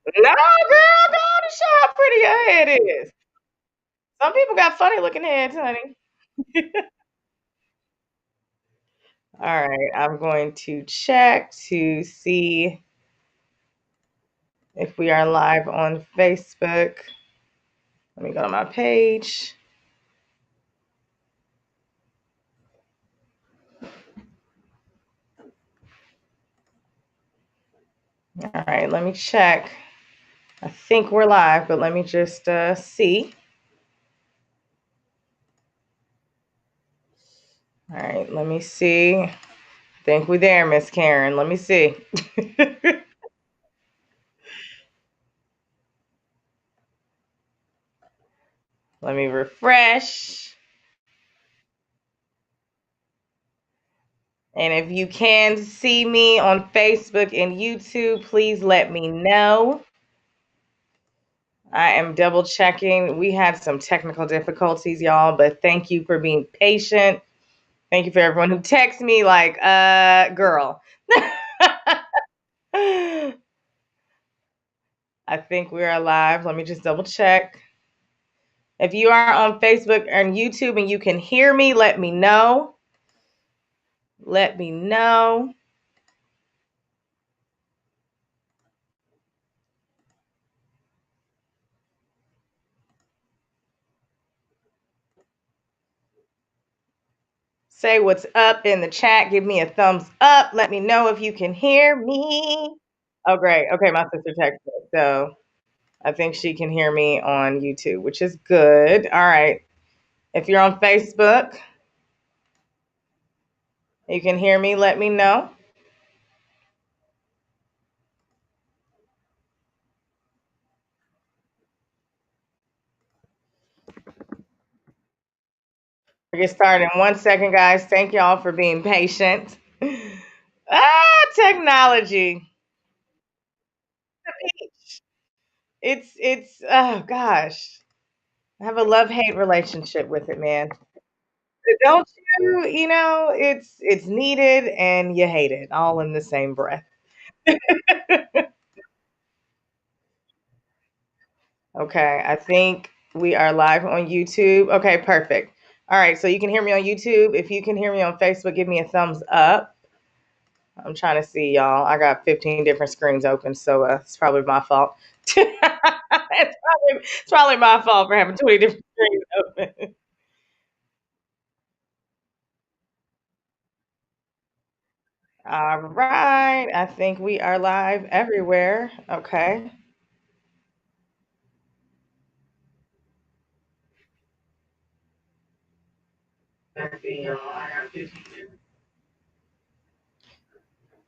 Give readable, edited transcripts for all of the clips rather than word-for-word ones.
No, girl, go on and show how pretty your head is. Some people got funny looking heads, honey. All right, I'm going to check to see if we are live on Facebook. Let me go to my page. All right, let me check. I think we're live, but let me just see. All right, let me see. I think we're there, Miss Karen. Let me see. Let me refresh. And if you can see me on Facebook and YouTube, please let me know. I am double checking. We had some technical difficulties, y'all, but thank you for being patient. Thank you for everyone who texts me like, girl. I think we are live. Let me just double check. If you are on Facebook and YouTube and you can hear me, let me know. Let me know. Say what's up in the chat. Give me a thumbs up. Let me know if you can hear me. Oh, great. Okay, my sister texted. So I think she can hear me on YouTube, which is good. All right. If you're on Facebook, you can hear me. Let me know. We'll get started in 1 second, guys. Thank y'all for being patient. Technology. It's oh gosh. I have a love-hate relationship with it, man. Don't you? You know, it's needed and you hate it all in the same breath. Okay, I think we are live on YouTube. Okay, perfect. All right, so you can hear me on YouTube. If you can hear me on Facebook, give me a thumbs up. I'm trying to see y'all. I got 15 different screens open, so it's probably my fault. It's probably my fault for having 20 different screens open. All right, I think we are live everywhere. Okay.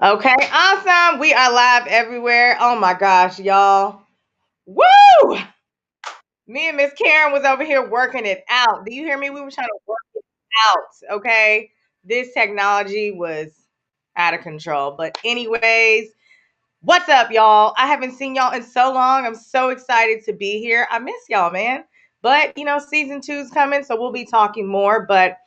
Okay, awesome. We are live everywhere. Oh my gosh, y'all. Woo! Me and Miss Karen was over here working it out. Do you hear me? We were trying to work it out. Okay. This technology was out of control. But, anyways, what's up, y'all? I haven't seen y'all in so long. I'm so excited to be here. I miss y'all, man. But, season two's coming, so we'll be talking more. But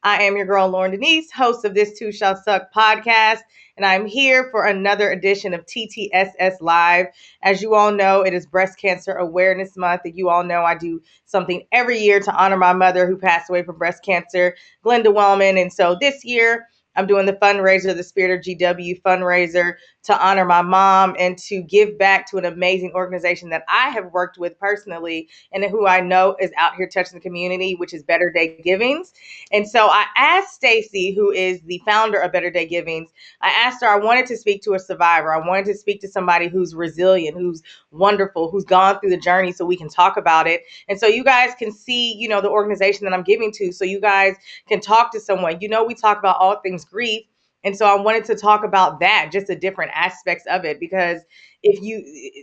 I am your girl, Lauren Denise, host of This Too Shall Suck podcast, and I'm here for another edition of TTSS Live. As you all know, it is Breast Cancer Awareness Month, and you all know I do something every year to honor my mother who passed away from breast cancer, Glenda Wellman. And so this year, I'm doing the fundraiser, the Spirit of GW fundraiser, to honor my mom and to give back to an amazing organization that I have worked with personally and who I know is out here touching the community, which is Better Day Givings. And so I asked Stacy, who is the founder of Better Day Givings, I asked her, I wanted to speak to a survivor. I wanted to speak to somebody who's resilient, who's wonderful, who's gone through the journey so we can talk about it. And so you guys can see, the organization that I'm giving to, so you guys can talk to someone. We talk about all things grief. And so I wanted to talk about that, just the different aspects of it, because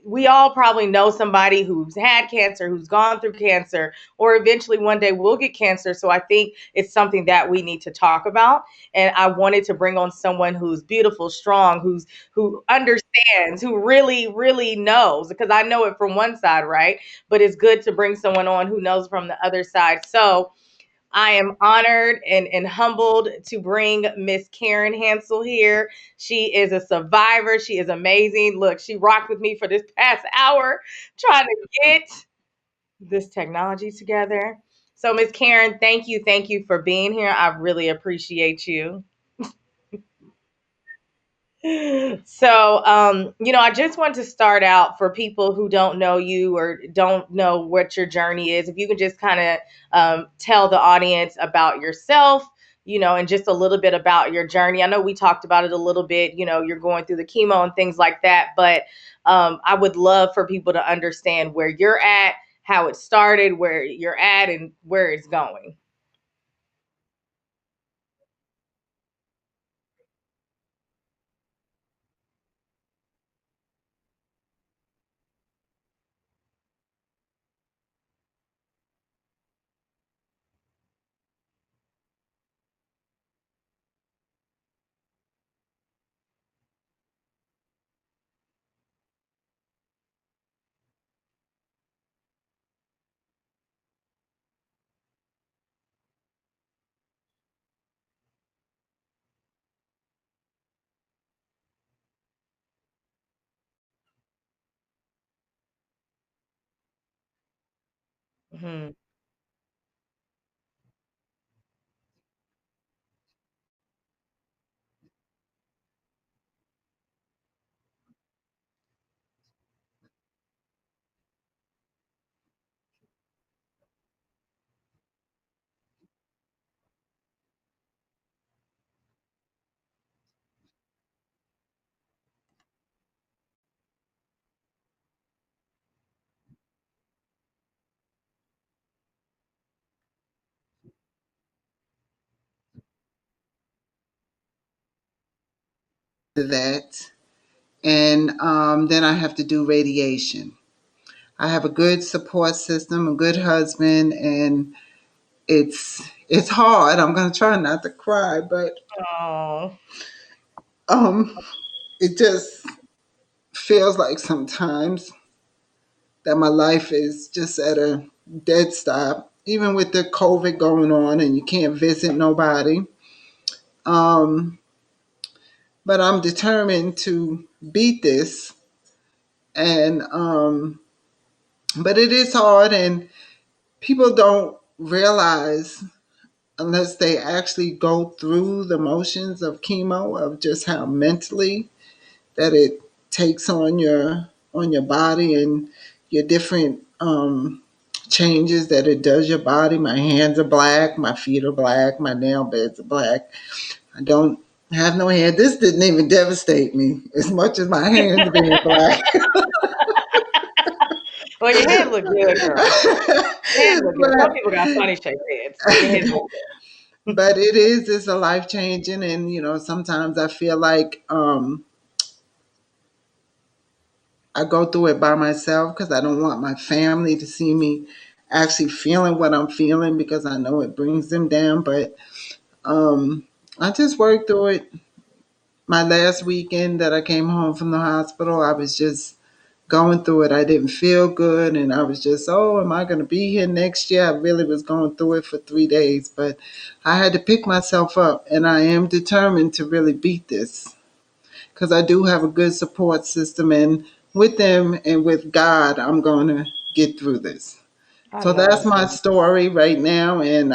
we all probably know somebody who's had cancer, who's gone through cancer, or eventually one day will get cancer. So I think it's something that we need to talk about. And I wanted to bring on someone who's beautiful, strong, who understands, who really, really knows, because I know it from one side, right? But it's good to bring someone on who knows from the other side. So I am honored and humbled to bring Miss Karen Hansel here. She is a survivor. She is amazing. Look, she rocked with me for this past hour trying to get this technology together. So, Miss Karen, thank you for being here. I really appreciate you. So, I just want to start out for people who don't know you or don't know what your journey is. If you can just kind of tell the audience about yourself, and just a little bit about your journey. I know we talked about it a little bit, you're going through the chemo and things like that, but I would love for people to understand where you're at, how it started, where you're at, and where it's going. Hmm. To that. And then I have to do radiation. I have a good support system, a good husband, and it's hard. I'm gonna try not to cry, but Oh, um, it just feels like sometimes that my life is just at a dead stop. Even with the COVID going on, and you can't visit nobody. Um, but I'm determined to beat this, and but it is hard, and people don't realize unless they actually go through the motions of chemo of just how mentally that it takes on your body and your different changes that it does your body. My hands are black, my feet are black, my nail beds are black. I don't have no hair. This didn't even devastate me as much as my hands being black. well, your head look good, girl. Your head look good. Some but people got funny shaped heads, but your head look good. but it's a life changing, and sometimes I feel like I go through it by myself because I don't want my family to see me actually feeling what I'm feeling because I know it brings them down. But I just worked through it. My last weekend that I came home from the hospital, I was just going through it. I didn't feel good, and I was just, oh, am I going to be here next year? I really was going through it for 3 days, but I had to pick myself up, and I am determined to really beat this because I do have a good support system, and with them and with God, I'm going to get through this. I So know that's that's my right. story right now, and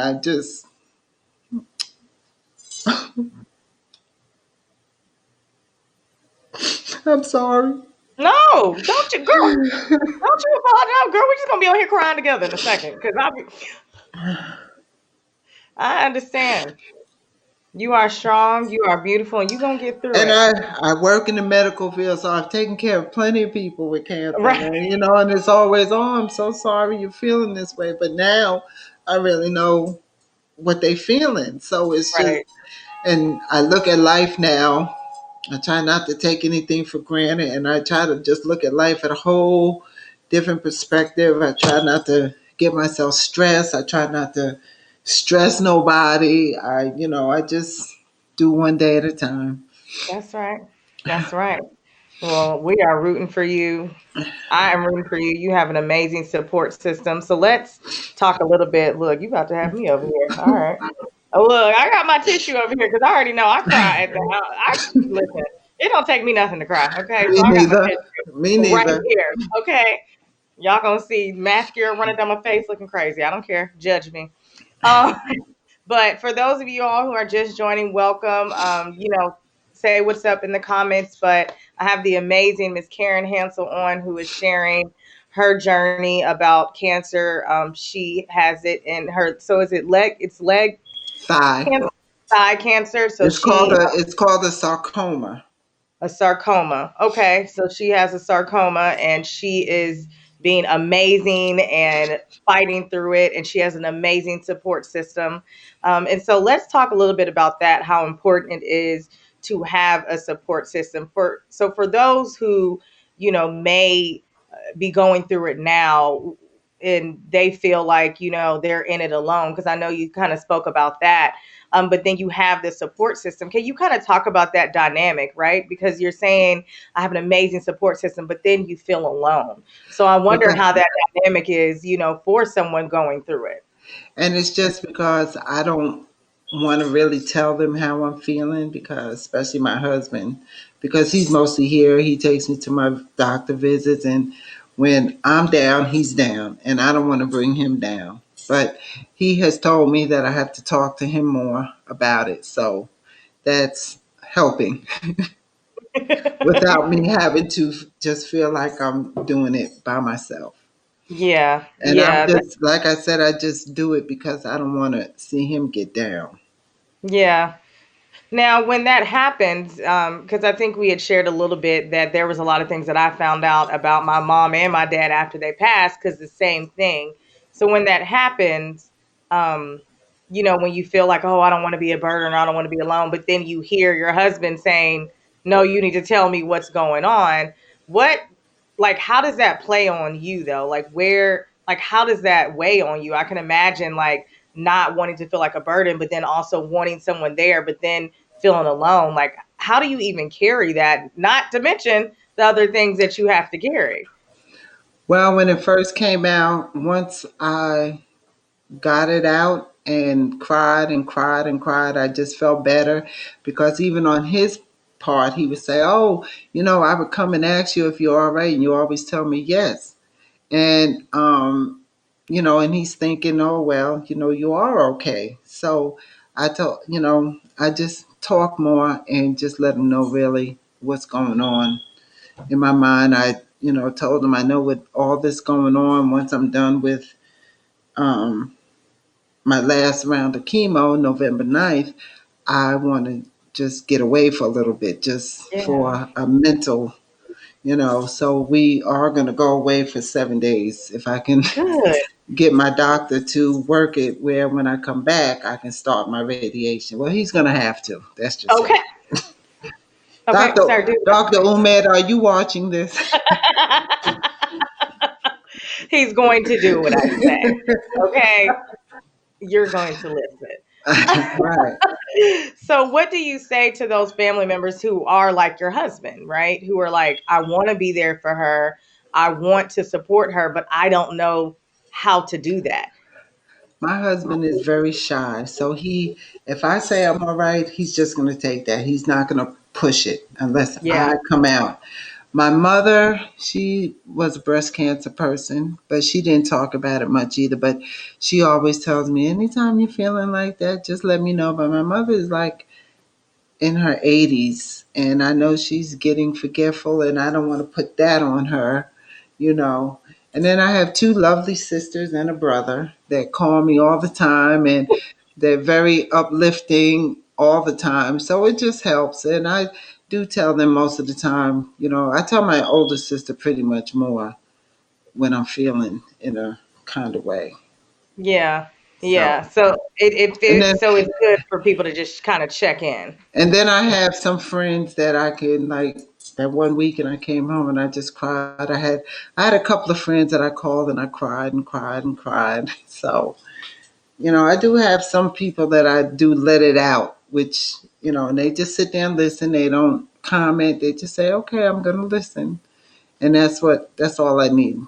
I'm sorry. No, don't you, girl? Don't you apologize, girl. We're just gonna be on here crying together in a second because I understand. You are strong. You are beautiful, and you gonna get through And it. I work in the medical field, so I've taken care of plenty of people with cancer, Right. and it's always, oh, I'm so sorry you're feeling this way. But now I really know what they feeling. So it's just, Right. and I look at life now. I try not to take anything for granted, and I try to just look at life at a whole different perspective. I try not to get myself stressed. I try not to stress nobody. I just do one day at a time. That's right. That's right. Well, we are rooting for you. I am rooting for you. You have an amazing support system. So let's talk a little bit. Look, you about to have me over here. All right. Oh, look, I got my tissue over here because I already know I cry at the house. Listen. It don't take me nothing to cry. Okay, Me so I got my neither. Me tissue right neither. here. Okay, y'all gonna see mascara running down my face, looking crazy. I don't care. Judge me. Um, but for those of you all who are just joining, welcome. Say what's up in the comments. But I have the amazing Miss Karen Hansel on, who is sharing her journey about cancer. She has it in her. So is it leg? It's leg Thigh. cancer, thigh cancer. So she It's called a sarcoma. a sarcoma. Okay, so she has a sarcoma and she is being amazing and fighting through it, and she has an amazing support system. And so let's talk a little bit about that, how important it is to have a support system. For those who, may be going through it now and they feel like, they're in it alone, because I know you kind of spoke about that. But then you have the support system. Can you kind of talk about that dynamic, right? Because you're saying I have an amazing support system, but then you feel alone. So I wonder Okay. how that dynamic is, for someone going through it. And it's just because I don't want to really tell them how I'm feeling, because especially my husband, because he's mostly here. He takes me to my doctor visits, and when I'm down, he's down, and I don't want to bring him down. But he has told me that I have to talk to him more about it. So that's helping without me having to just feel like I'm doing it by myself. Yeah, And I'm yeah. just, like I said, I just do it because I don't want to see him get down. Yeah. Now, when that happens, because I think we had shared a little bit that there was a lot of things that I found out about my mom and my dad after they passed, because the same thing. So when that happens, um, when you feel like, oh, I don't want to be a burden, or I don't want to be alone, but then you hear your husband saying, no, you need to tell me what's going on. What, like, how does that play on you though? How does that weigh on you? I can imagine like not wanting to feel like a burden, but then also wanting someone there, but then feeling alone. Like, how do you even carry that? Not to mention the other things that you have to carry. Well, when it first came out, once I got it out and cried and cried and cried, I just felt better, because even on his part, he would say, oh, I would come and ask you if you're all right, and you always tell me yes. And, and he's thinking, oh, well, you are okay. So I just talk more and just let him know really what's going on in my mind. I, told him I know with all this going on, once I'm done with um, my last round of chemo, November 9th, I want to just get away for a little bit, just Yeah. for a mental, so we are going to go away for 7 days. If I can Good. get my doctor to work it where when I come back, I can start my radiation. Well, he's going to have to. That's just it. Okay. Okay. Dr. Sorry, dude. Dr. Umed, are you watching this? He's going to do what I say. Okay. You're going to listen. Right. So, what do you say to those family members who are like your husband, right? Who are like, I want to be there for her. I want to support her, but I don't know how to do that. My husband is very shy. So if I say I'm all right, he's just going to take that. He's not going to push it unless Yeah. I come out. My mother, she was a breast cancer person, but she didn't talk about it much either. But she always tells me, anytime you're feeling like that, just let me know. But my mother is like in her 80s, and I know she's getting forgetful, and I don't want to put that on her, you know. And then I have two lovely sisters and a brother that call me all the time, and they're very uplifting all the time. So it just helps. And I do tell them most of the time, I tell my older sister pretty much more when I'm feeling in a kind of way. Yeah. So, Yeah. So and then so it's good for people to just kind of check in. And then I have some friends that I can like. That one weekend I came home and I just cried. I had a couple of friends that I called and I cried and cried and cried. So, I do have some people that I do let it out, which, and they just sit there and listen. They don't comment. They just say, okay, I'm going to listen. And that's all I need.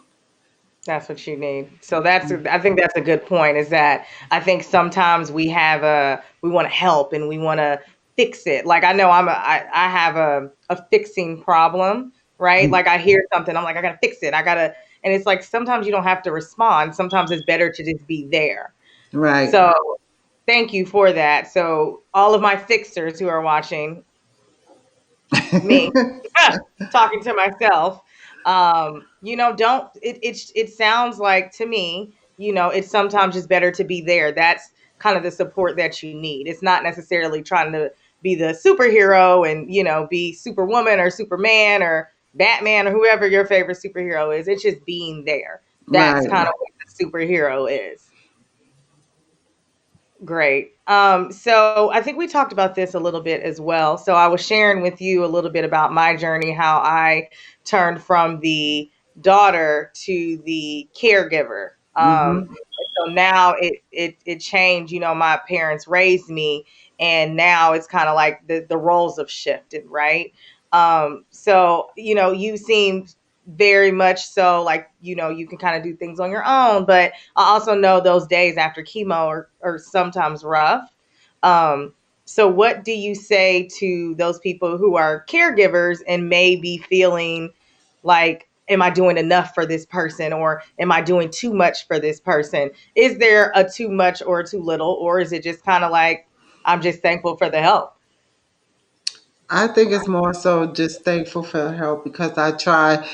That's what you need. So I think that's a good point, is that I think sometimes we want to help and we want to fix it. Like I know I have a fixing problem, right? Like I hear something, I'm like, I gotta fix it. And it's like sometimes you don't have to respond. Sometimes it's better to just be there. Right. So thank you for that. So all of my fixers who are watching, me talking to myself, don't it sounds like to me, it's sometimes just better to be there. That's kind of the support that you need. It's not necessarily trying to be the superhero and be Superwoman or Superman or Batman or whoever your favorite superhero is. It's just being there. That's Right. kind of what the superhero is. Great. So I think we talked about this a little bit as well. So I was sharing with you a little bit about my journey, how I turned from the daughter to the caregiver. Mhm. So now it changed. My parents raised me, and now it's kind of like the roles have shifted, right? So you seem very much so like you can kind of do things on your own, but I also know those days after chemo are sometimes rough. Um, so, what do you say to those people who are caregivers and may be feeling like, am I doing enough for this person, or am I doing too much for this person? Is there a too much or too little, or is it just kind of like, I'm just thankful for the help? I think it's more so just thankful for help because I try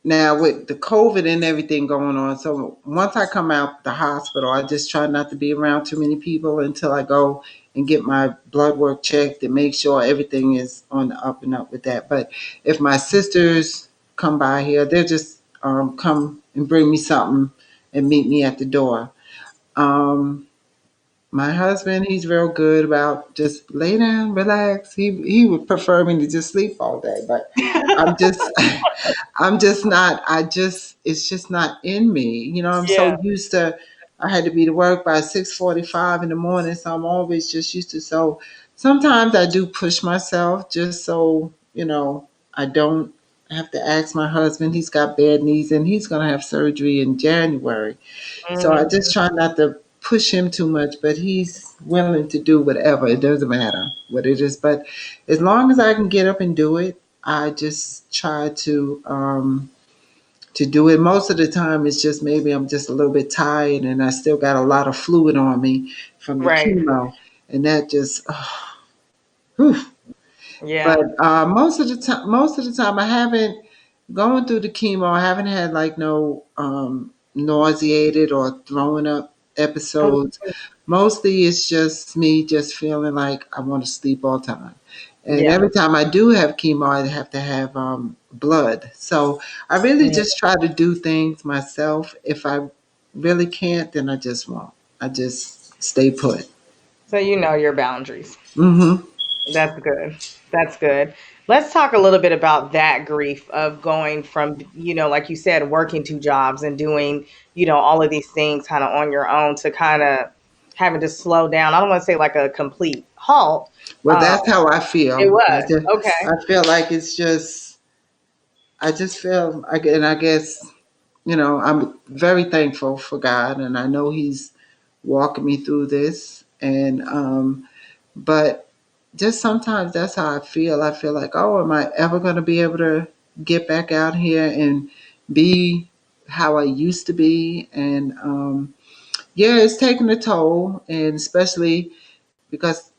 now with the COVID and everything going on. So once I come out the hospital, I just try not to be around too many people until I go and get my blood work checked and make sure everything is on the up and up with that. But if my sisters come by here, they'll just come and bring me something and meet me at the door. Um, my husband, he's real good about just lay down, relax. He would prefer me to just sleep all day, but I'm just I'm just not. It's just not in me. I'm so Yeah. used to. I had to be to work by 6:45 in the morning, so I'm always just used to. So sometimes I do push myself just so I don't have to ask my husband. He's got bad knees and he's gonna have surgery in January. So I Hmm. just try not to push him too much, but he's willing to do whatever. It doesn't matter what it is. But as long as I can get up and do it, I just try to do it. Most of the time it's just maybe I'm just a little bit tired and I still got a lot of fluid on me from the Right. chemo. And that just whew. But Yeah. most of the time, I haven't going through the chemo. I haven't had like no nauseated or throwing up episodes. Mostly, it's just me just feeling like I want to sleep all the time. And Yeah. every time I do have chemo, I have to have blood. So I really Mm. just try to do things myself. If I really can't, then I just won't. I just stay put. So you know your boundaries. Hmm. That's good. That's good. Let's talk a little bit about that grief of going from, like you said, working two jobs and doing, all of these things kind of on your own to kind of having to slow down. I don't want to say like a complete halt. Well, Um, that's how I it feel. was. Okay. I feel like it's just, I just feel, and I guess, I'm very thankful for God, and I know He's walking me through this. But just sometimes that's how I feel. I feel like, oh, am I ever going to be able to get back out here and be how I used to be? And yeah, it's taking a toll, and especially because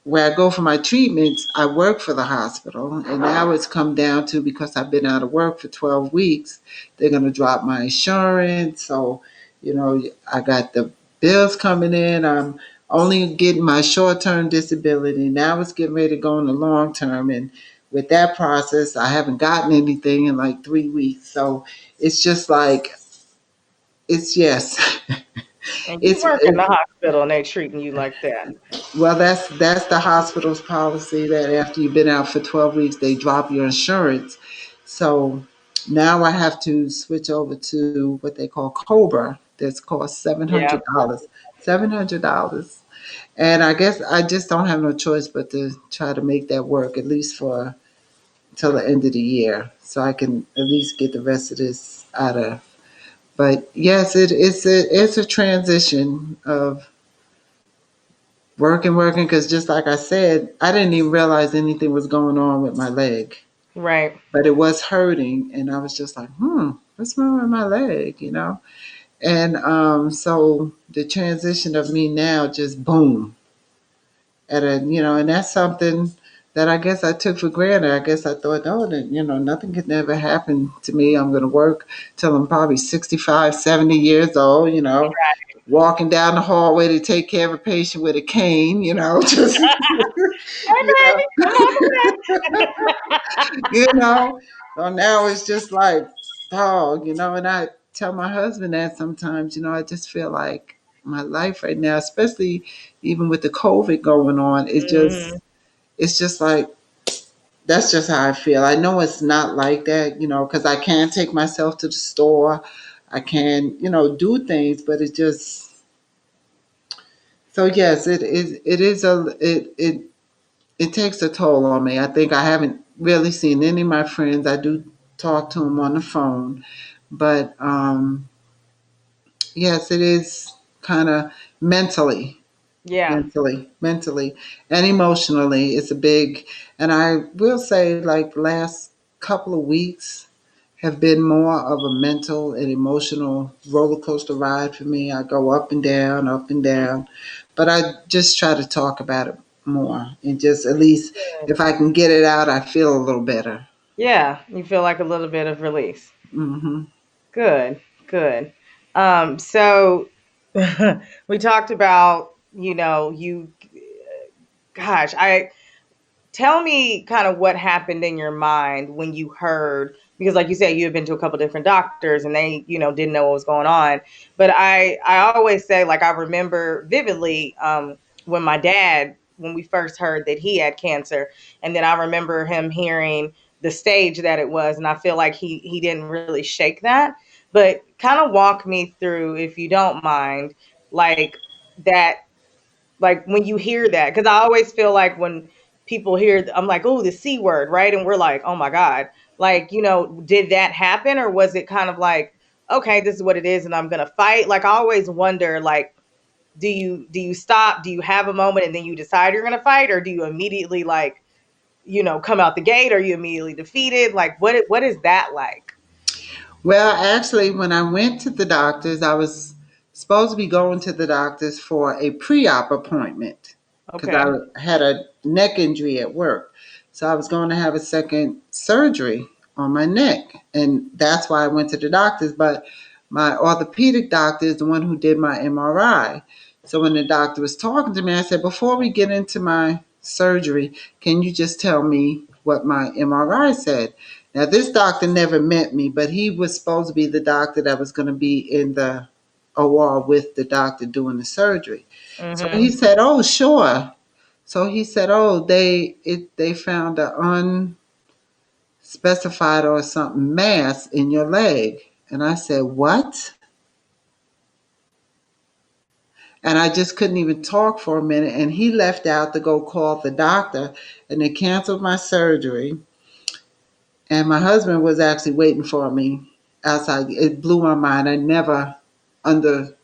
where I go for my treatments, I work for the hospital. And now it's come down to because I've been out of work for 12 weeks, they're going to drop my insurance. So, I got the bills coming in. I'm only getting my short term disability. Now it's getting ready to go in the long term. And with that process, I haven't gotten anything in like 3 weeks. So it's just like, it's yes. And you it's, work in the it's hospital and they treating you like that. Well, that's the hospital's policy that after you've been out for 12 weeks, they drop your insurance. So now I have to switch over to what they call Cobra. that's cost seven Yeah. hundred dollars. $700. And I guess I just don't have no choice but to try to make that work at least for till the end of the year, so I can at least get the rest of this out of. But yes, it's a transition of working because just like I said, I didn't even realize anything was going on with my leg, Right. but it was hurting, and I was just like, what's wrong with my leg, And so the transition of me now just boom and that's something that I guess I took for granted. I guess I thought, oh, that, nothing could never happen to me. I'm going to work till I'm probably 65, 70 years old, walking down the hallway to take care of a patient with a cane, just, Hey, you know, baby, I'm on the way. you know. So now it's just like, dog, and I tell my husband that sometimes, I just feel like my life right now, especially even with the COVID going on, Mhm. it's just like that's just how I feel. I know it's not like that, because I can take myself to the store. I can, do things, but it just so yes, it takes a toll on me. I think I haven't really seen any of my friends. I do talk to them on the phone, but yes, it is kind of mentally Yeah. mentally and emotionally. It's a big, and I will say, like the last couple of weeks have been more of a mental and emotional roller coaster ride for me. I go up and down, but I just try to talk about it more and just at least Good. if I can get it out, I feel a little better. Yeah, you feel like a little bit of release. Hmm. Good, good. So we talked about, gosh, I tell me kind of what happened in your mind when you heard, because like you said, you had been to a couple different doctors and they, didn't know what was going on. But I always say, like, I remember vividly, when my dad, when we first heard that he had cancer, and then I remember him hearing the stage that it was, and I feel like he didn't really shake that. But kind of walk me through, if you don't mind, like that, like when you hear that, because I always feel like when people hear, I'm like, oh, the C word, right? And we're like, oh my God, like, did that happen, or was it kind of like, okay, this is what it is and I'm gonna fight? Like, I always wonder, like, do you stop, do you have a moment and then you decide you're gonna fight, or do you immediately, like, come out the gate? Are you immediately defeated? Like, what is that like? Well, actually, when I went to the doctors, I was supposed to be going to the doctors for a pre-op appointment because Okay. I had a neck injury at work. So I was going to have a second surgery on my neck. And that's why I went to the doctors. But my orthopedic doctor is the one who did my MRI. So when the doctor was talking to me, I said, before we get into my surgery, can you just tell me what my MRI said? Now, this doctor never met me, but he was supposed to be the doctor that was going to be in the OR with the doctor doing the surgery. So he Mm-hmm. said, "Oh, sure." So he said, "Oh, they found an unspecified or something mass in your leg." And I said, "What?" And I just couldn't even talk for a minute. And he left out to go call the doctor, and they canceled my surgery. And my husband was actually waiting for me outside. It blew my mind. I under,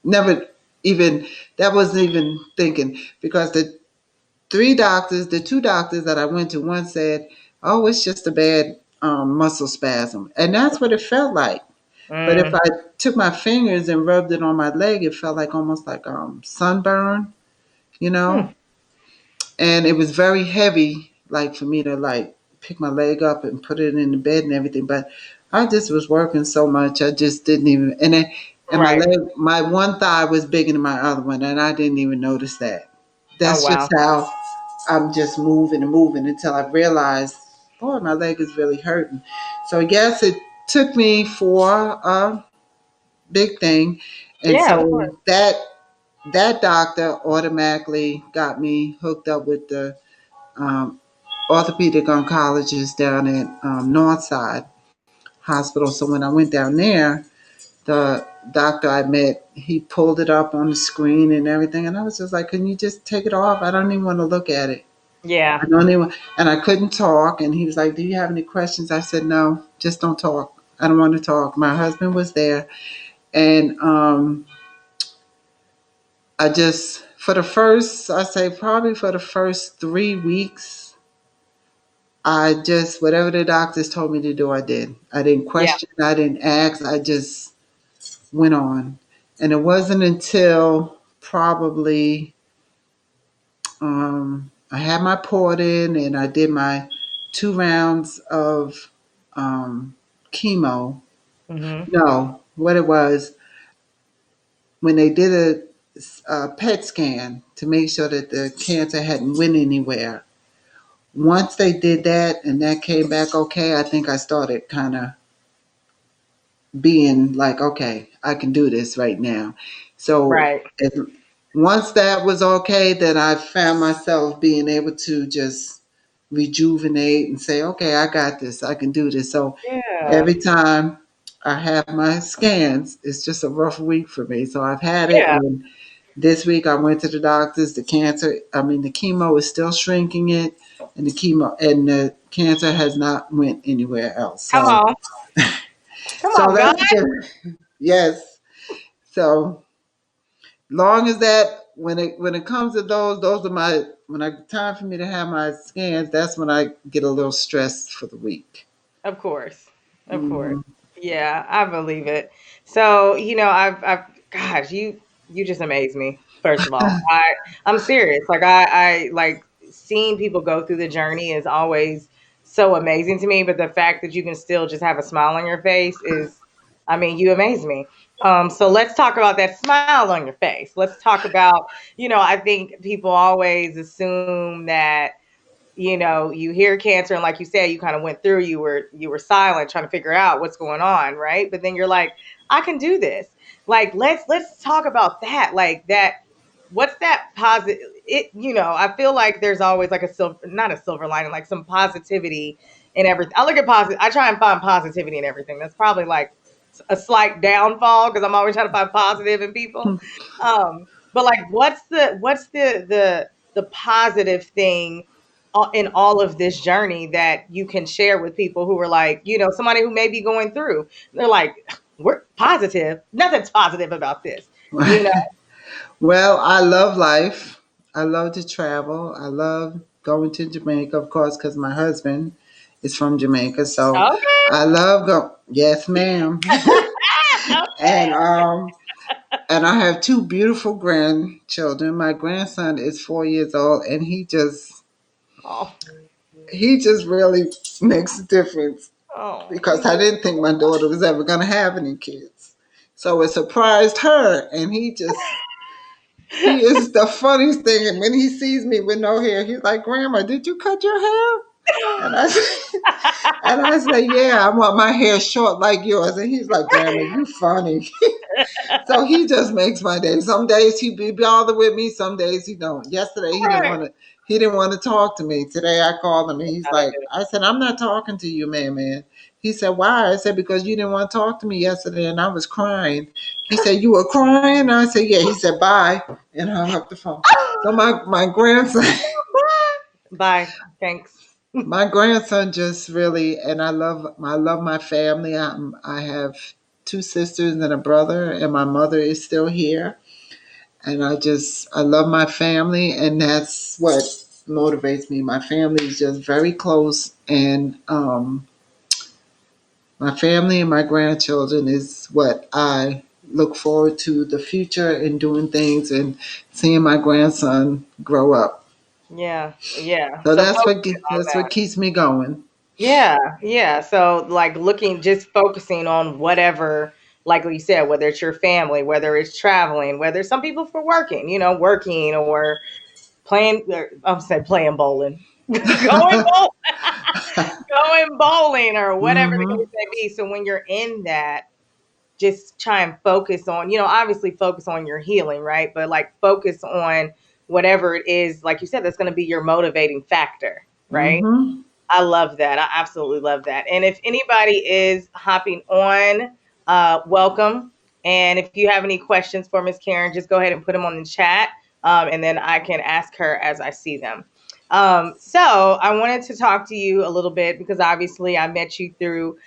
never even, that wasn't even thinking because the two doctors that I went to, one said, oh, it's just a bad muscle spasm. And that's what it felt like. But if Mm. I took my fingers and rubbed it on my leg, it felt like almost like sunburn, you know? Hmm. And it was very heavy, like for me to like pick my leg up and put it in the bed and everything. But I just was working so much, I just didn't even. And my Right. leg, my one thigh was bigger than my other one, and I didn't even notice that. Oh That's just wow. how I'm just moving and moving until I realized, boy, my leg is really hurting. So yes, it took me for a big thing, and Yeah, of course. so that doctor automatically got me hooked up with the um, orthopedic oncologist down at Northside Hospital. So when I went down there, the doctor I met, he pulled it up on the screen and everything, and I was just like, "Can you just take it off? I don't even want to look at it. Yeah. I don't even." And I couldn't talk, and he was like, "Do you have any questions?" I said, "No, just don't talk. I don't want to talk." My husband was there, and I just for the first, I say probably for the first 3 weeks, I just whatever the doctors told me to do, I did. I didn't Yeah. question, I didn't ask, I just went on. And it wasn't until probably I had my port in and I did my 2 rounds of um, chemo. Mhm. No, what it was when they did a PET scan to make sure that the cancer hadn't went anywhere. Once they did that and that came back okay, I think I started kind of being like, okay, I can do this right now. So Right. if, once that was okay, then I found myself being able to just rejuvenate and say, okay, I got this. I can do this. So Yeah. every time I have my scans, it's just a rough week for me. So I've had it. Yeah. And this week I went to the doctors. The chemo is still shrinking it. And the cancer has not went anywhere else. Come So, on. Come so on, God. that's good. Yes. So long as that when it comes to those are my when I time for me to have my scans, that's when I get a little stressed for the week. Of course. Of course. Hmm. Yeah, I believe it. So, I've gosh, you just amaze me. First of all, I'm serious. Like I like seeing people go through the journey is always so amazing to me. But the fact that you can still just have a smile on your face is, I mean, you amaze me. So let's talk about that smile on your face. Let's talk about, I think people always assume that you hear cancer and like you said, you kind of went through, you were silent trying to figure out what's going on, right? But then you're like, I can do this. Like let's talk about that. Like that what's that positive I feel like there's always like a silver not a silver lining, like some positivity in everything. I look at positive I try and find positivity in everything. That's probably like a slight downfall because I'm always trying to find positive in people. But like what's the positive thing in all of this journey that you can share with people who are like, somebody who may be going through, they're like, we're positive. Nothing's positive about this, you know? Well, I love life. I love to travel. I love going to Jamaica, of course, because my husband is from Jamaica. So Okay. I love go. Yes, ma'am. and Okay. um and I have two beautiful grandchildren. My grandson is 4 years old, and Oh, he just really makes a difference because he's I just didn't think my daughter was ever going to have any kids. So it surprised her, and he is the funniest thing. And when he sees me with no hair, he's like, "Grandma, did you cut your hair?" And I said, and I say, "Yeah, I want my hair short like yours." And he's like, "Grandma, you funny." So he just makes my day. Some days he be bothered with me. Some days he don't. Yesterday he didn't Right. want to. He didn't want to talk to me. Today I called him and he's How they like, do. I said, "I'm not talking to you, man." He said, "Why?" I said, "Because you didn't want to talk to me yesterday and I was crying." He said, "You were crying?" I said, "Yeah." He said, "Bye," and hung up the phone. So my grandson, Bye. Thanks. my grandson just really, and I love my family. I have two sisters and a brother, and my mother is still here. And I love my family, and that's what motivates me. My family is just very close, and my family and my grandchildren is what I look forward to the future and doing things and seeing my grandson grow up. Yeah. Yeah. So So that's what focusing on that's that. what keeps me going. Yeah, yeah. So like just focusing on whatever, like you said, whether it's your family, whether it's traveling, whether some people for working, working or playing, I'm saying playing bowling, going bowling or whatever the Hmm. case may be. So when you're in that, just try and focus on, obviously focus on your healing, right? But like focus on whatever it is, like you said, that's going to be your motivating factor, right? Hmm. I love that. I absolutely love that. And if anybody is hopping on, welcome. And if you have any questions for Miss Karen, just go ahead and put them on the chat, and then I can ask her as I see them. So I wanted to talk to you a little bit because obviously I met you through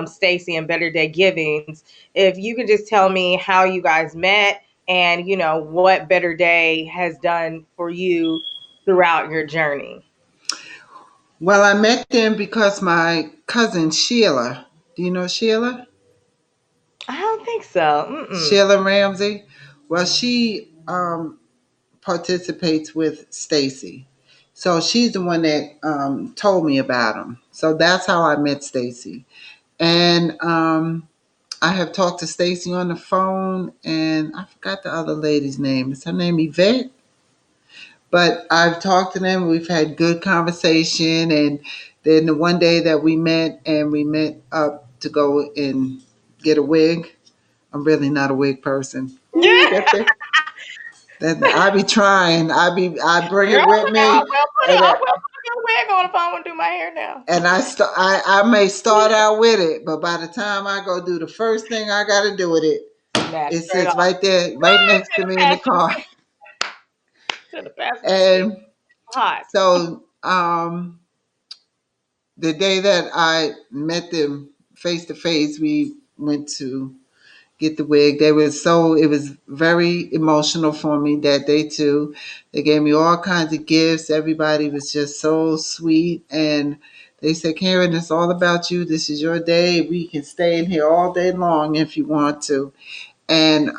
Stacy and Better Day Givings. If you could just tell me how you guys met and what Better Day has done for you throughout your journey. Well, I met them because my cousin Sheila, do you know Sheila? I don't think so. Mm-mm. Sheila Ramsey? Well, she participates with Stacy. So she's the one that told me about them. So that's how I met Stacy. And I have talked to Stacy on the phone, and I forgot the other lady's name. Is her name Yvette? But I've talked to them. We've had good conversation, and then the one day that we met up to go and get a wig. I'm really not a wig person. Ooh, Yeah, that I be trying. I bring girl, it with me, and I will put a wig on if I want to do my hair now. I may start out with it, but by the time I go do the first thing I got to do with it, Snatch it straight sits off. right there, right Should next to have me in the passed the car. should have passed the seat. And Hot. so the day that I met them face to face, we went to get the wig. It was very emotional for me that day too. They gave me all kinds of gifts. Everybody was just so sweet, and they said, Karen, it's all about you. This is your day. We can stay in here all day long if you want to. And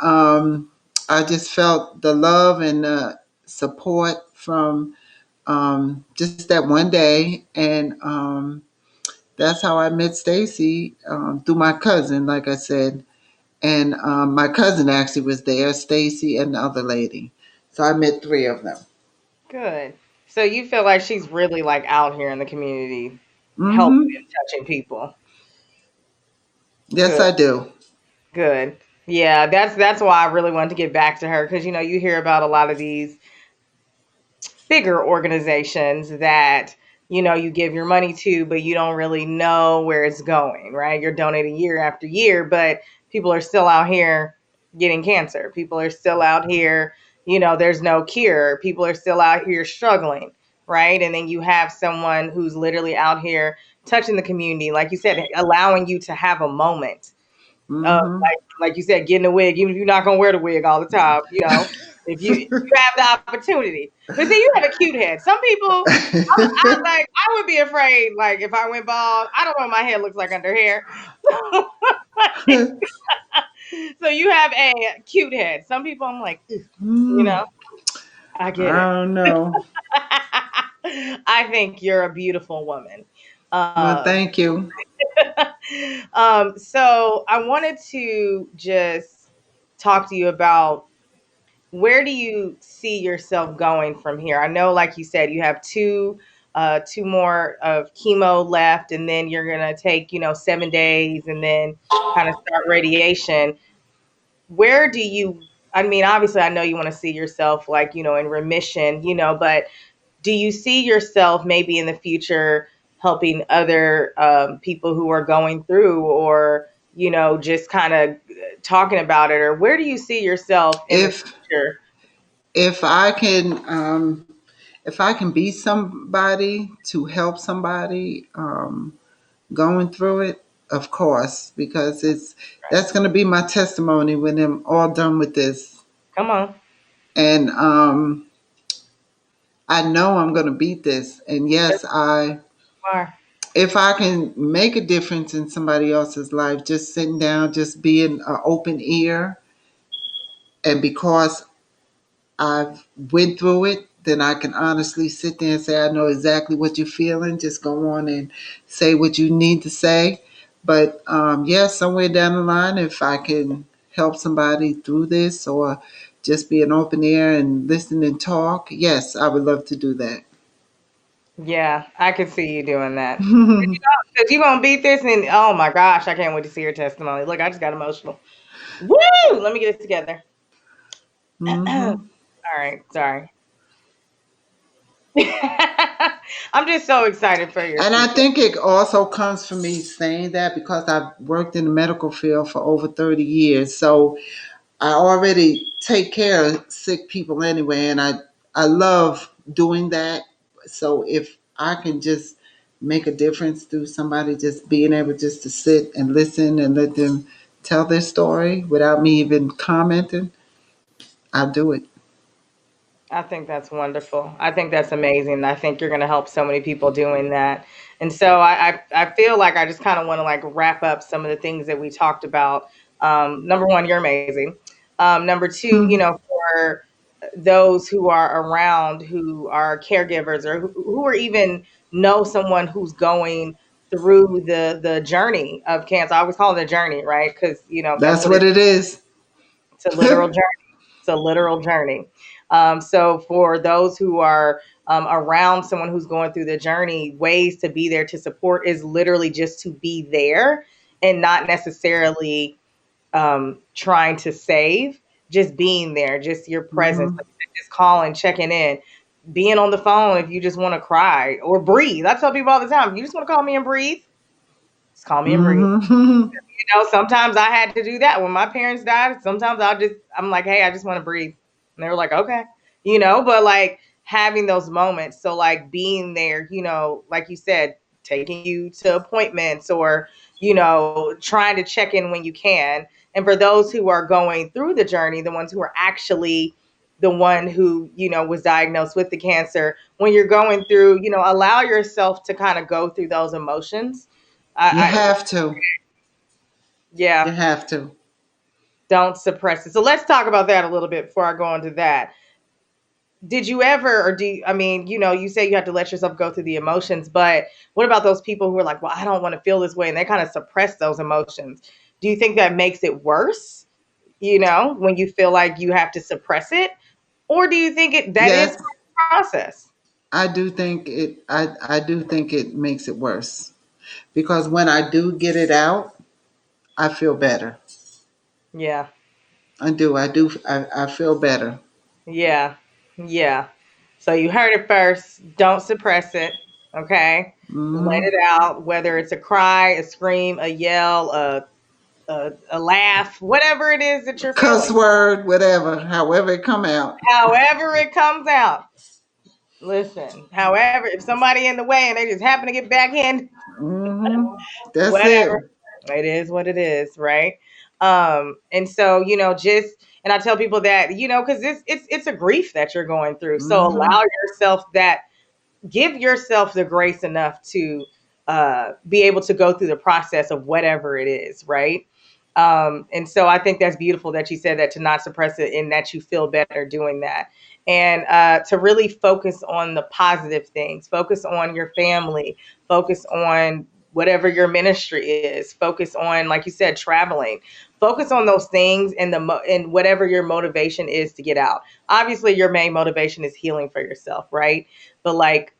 I just felt the love and the support from just that one day. And that's how I met Stacy, through my cousin, like I said. And my cousin actually was there, Stacy and the other lady. So I met three of them. Good. So you feel like she's really like out here in the community helping Mm-hmm. and touching people. Yes, Good. I do. Good. Yeah, that's why I really wanted to get back to her because you hear about a lot of these bigger organizations that you give your money to but you don't really know where it's going, right? You're donating year after year, but people are still out here getting cancer. People are still out here, there's no cure. People are still out here struggling, right? And then you have someone who's literally out here touching the community, like you said, allowing you to have a moment of Mm-hmm. like you said, getting a wig, even if you're not gonna wear the wig all the time, if you have the opportunity. But see, you have a cute head. Some people, I would be afraid, like if I went bald. I don't know what my head looks like under hair. So you have a cute head. Some people, I'm like, "Ugh," you Mm, know, I get it. I don't know. I think you're a beautiful woman. Well, Um, thank you. so I wanted to just talk to you about where do you see yourself going from here? I know, like you said, you have two more of chemo left, and then you're gonna take 7 days, and then kind of start radiation. Where do you? I mean, obviously, I know you want to see yourself like in remission, but do you see yourself maybe in the future helping other people who are going through, or just kind of talking about it, or where do you see yourself in the If future? if I can if I can be somebody to help somebody going through it, of course, because it's that's going to be my testimony when I'm all done with this. Come on. And I know I'm going to beat this. And Yes, yes, I you are. if I can make a difference in somebody else's life, just sitting down, just being an open ear, and because I've went through it, then I can honestly sit there and say I know exactly what you're feeling. Just go on and say what you need to say. But yes, somewhere down the line, if I can help somebody through this or just be an open ear and listen and talk, yes, I would love to do that. Yeah, I could see you doing that. Because you're going to beat this, and oh my gosh, I can't wait to see your testimony. Look, I just got emotional. Woo! Let me get it together. All Hmm. right, sorry. I'm just so excited for your And I future. think it also comes from me saying that because I've worked in the medical field for over 30 years. So I already take care of sick people anyway, and I love doing that. So if I can just make a difference through somebody just being able just to sit and listen and let them tell their story without me even commenting, I'll do it. I think that's wonderful. I think that's amazing. I think you're going to help so many people doing that. And so I feel like I just kind of want to like wrap up some of the things that we talked about. Number one, you're amazing. Number two, Hmm. for those who are around who are caregivers or who are even know someone who's going through the journey of cancer. I always call it a journey, right? Because, that's That's what what it it is. it's a literal journey. It's a literal journey. So for those who are around someone who's going through the journey, ways to be there to support is literally just to be there and not necessarily trying to save, just being there, just your presence, Hmm. like just calling, checking in, being on the phone if you just want to cry or breathe. I tell people all the time, if you just want to call me and breathe, just call me and breathe. Hmm. Sometimes I had to do that when my parents died. Sometimes I'm like, hey, I just want to breathe. And they were like, okay, but like having those moments. So, like being there, like you said, taking you to appointments or, trying to check in when you can. And for those who are going through the journey, the ones who are actually the one who, was diagnosed with the cancer, when you're going through, allow yourself to kind of go through those emotions. You I have to. You Yeah, have to. don't suppress it. So let's talk about that a little bit before I go into that. Did you ever, or do you, I mean, you say you have to let yourself go through the emotions, but what about those people who are like, well, I don't want to feel this way, and they kind of suppress those emotions? Do you think that makes it worse, when you feel like you have to suppress it? Or do you think that is Yes, part of the process? I do think it makes it worse because when I do get it out, I feel better. Yeah. I feel better. Yeah. Yeah. So you heard it first. Don't suppress it. Okay. Let Hmm. it out, whether it's a cry, a scream, a yell, a laugh, whatever it is that you're Cuss feeling, word, whatever, however it come out. however it comes out. Listen, however, if somebody in the way and they just happen to get back in, Hmm. That's whatever, it. it is what it is, right? And so, and I tell people that, because it's a grief that you're going through. So Hmm. allow yourself that give yourself the grace enough to be able to go through the process of whatever it is, right? And so I think that's beautiful that you said that, to not suppress it and that you feel better doing that. And to really focus on the positive things, focus on your family, focus on whatever your ministry is, focus on, like you said, traveling, focus on those things and and whatever your motivation is to get out. Obviously, your main motivation is healing for yourself, right? But like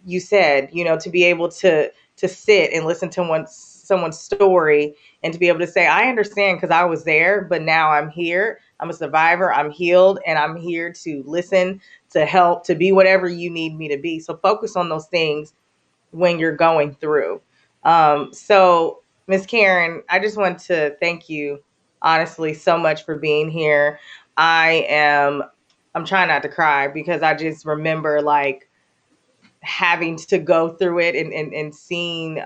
you said, to be able to sit and listen to someone's story and to be able to say, I understand because I was there, but now I'm here. I'm a survivor. I'm healed, and I'm here to listen, to help, to be whatever you need me to be. So focus on those things when you're going through. So, Miss Karen, I just want to thank you honestly so much for being here. I am I'm trying not to cry because I just remember like having to go through it and seeing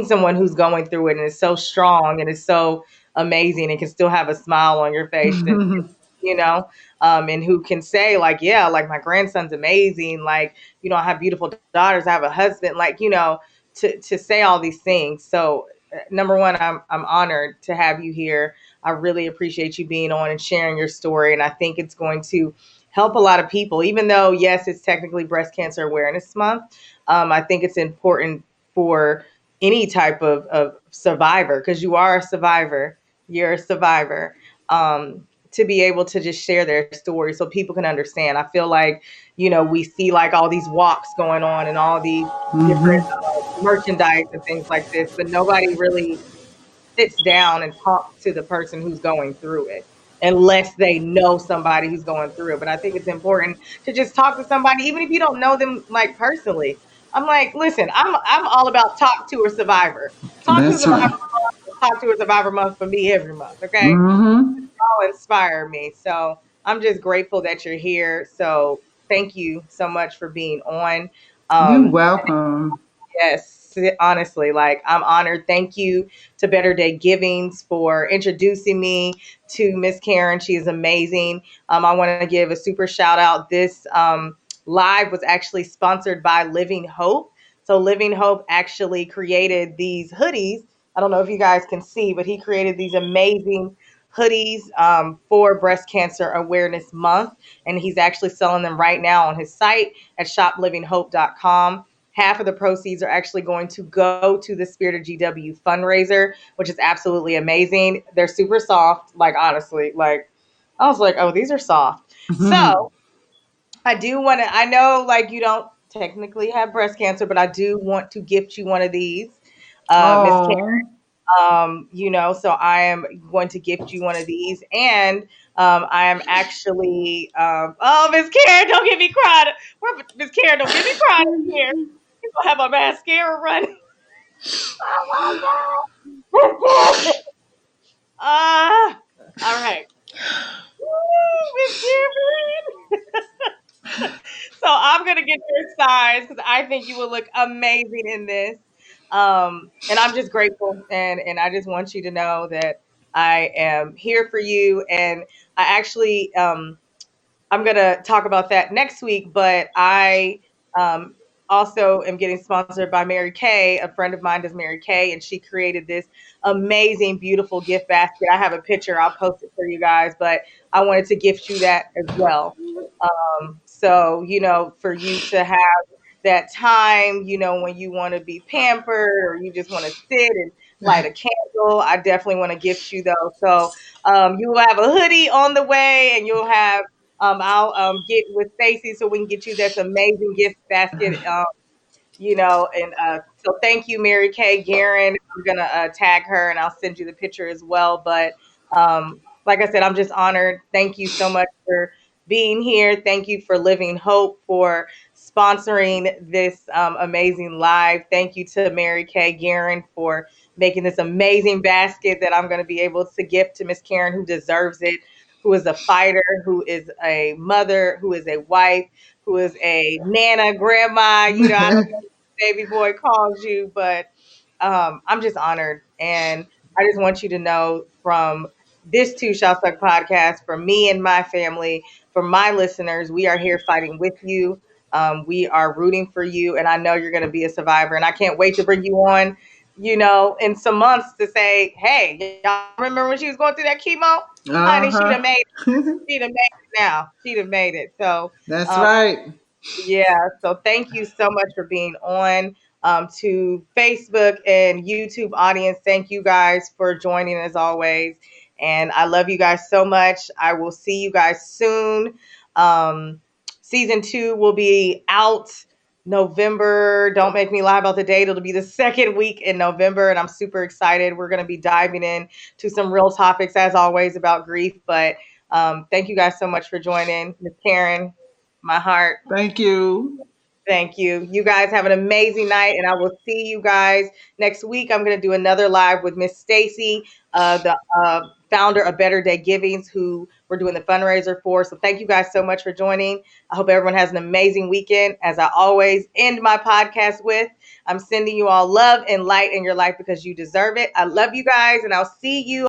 someone who's going through it and is so strong and is so amazing and can still have a smile on your face and you know and who can say like, yeah, like my grandson's amazing, like, I have beautiful daughters, I have a husband, like, to say all these things. So number one, I'm honored to have you here. I really appreciate you being on and sharing your story, and I think it's going to help a lot of people, even though, yes, it's technically Breast Cancer Awareness Month. I think it's important for any type of survivor, because you are a survivor, you're a survivor, to be able to just share their story so people can understand. I feel like, we see like all these walks going on and all these different Hmm. merchandise and things like this, but nobody really sits down and talks to the person who's going through it. unless they know somebody who's going through it. But I think it's important to just talk to somebody, even if you don't know them like personally. I'm like, listen, I'm all about talk to a survivor. Talk to a That's survivor right. month, talk to a survivor month for me every month. Okay, Mm-hmm. all inspire me. So I'm just grateful that you're here. So thank you so much for being on. You're Um, welcome. Yes, honestly, like I'm honored. Thank you to Better Day Givings for introducing me to Miss Karen. She is amazing. I want to give a super shout out. This live was actually sponsored by Living Hope. So Living Hope actually created these hoodies. I don't know if you guys can see, but he created these amazing hoodies for Breast Cancer Awareness Month, and he's actually selling them right now on his site at shoplivinghope.com. Half of the proceeds are actually going to go to the Spirit of GW fundraiser, which is absolutely amazing. They're super soft, like honestly, like I was like, oh, these are soft. So I do want to. I know, like you don't technically have breast cancer, but I do want to gift you one of these, Miss Oh. So I am going to gift you one of these, and I am actually, oh, Miss Karen, don't get me crying. Miss Karen, don't get me crying in here. You're gonna have my mascara running. Oh my god, Miss Karen. All right. Woo, Miss Karen. So I'm gonna get your size because I think you will look amazing in this. And I'm just grateful, and I just want you to know that I am here for you. And I actually I'm gonna talk about that next week, but I um, also am getting sponsored by Mary Kay. A friend of mine does Mary Kay, and she created this amazing, beautiful gift basket. I have a picture. I'll post it for you guys, but I wanted to gift you that as well. So for you to have that time, when you want to be pampered or you just want to sit and light a candle, I definitely want to gift you those. So you will have a hoodie on the way, and you'll have I'll get with Stacy so we can get you this amazing gift basket. And so thank you, Mary Kay Guerin. I'm gonna tag her and I'll send you the picture as well. But like I said, I'm just honored. Thank you so much for being here. Thank you for Living Hope for sponsoring this amazing live. Thank you to Mary Kay Guerin for making this amazing basket that I'm going to be able to gift to Miss Karen, who deserves it, who is a fighter, who is a mother, who is a wife, who is a nana, grandma. I don't know baby boy calls you, but I'm just honored. And I just want you to know from this Two Shall Suck podcast, from me and my family, from my listeners, we are here fighting with you. We are rooting for you. And I know you're going to be a survivor. And I can't wait to bring you on, in some months to say, hey, y'all remember when she was going through that chemo? Honey, she'd have Uh-huh. made she'd have made it now. She'd have made it. So That's um, right. yeah, so thank you so much for being on. To Facebook and YouTube audience, thank you guys for joining as always. And I love you guys so much. I will see you guys soon. Um, Season 2 will be out November. Don't make me lie about the date. It'll be the second week in November, and I'm super excited. We're going to be diving in to some real topics, as always, about grief. But thank you guys so much for joining. Miss Karen, my heart. Thank you. Thank you. You guys have an amazing night, and I will see you guys next week. I'm going to do another live with Miss Stacy, the founder of Better Day Givings, who we're doing the fundraiser for. So thank you guys so much for joining. I hope everyone has an amazing weekend. As I always end my podcast with, I'm sending you all love and light in your life because you deserve it. I love you guys, and I'll see you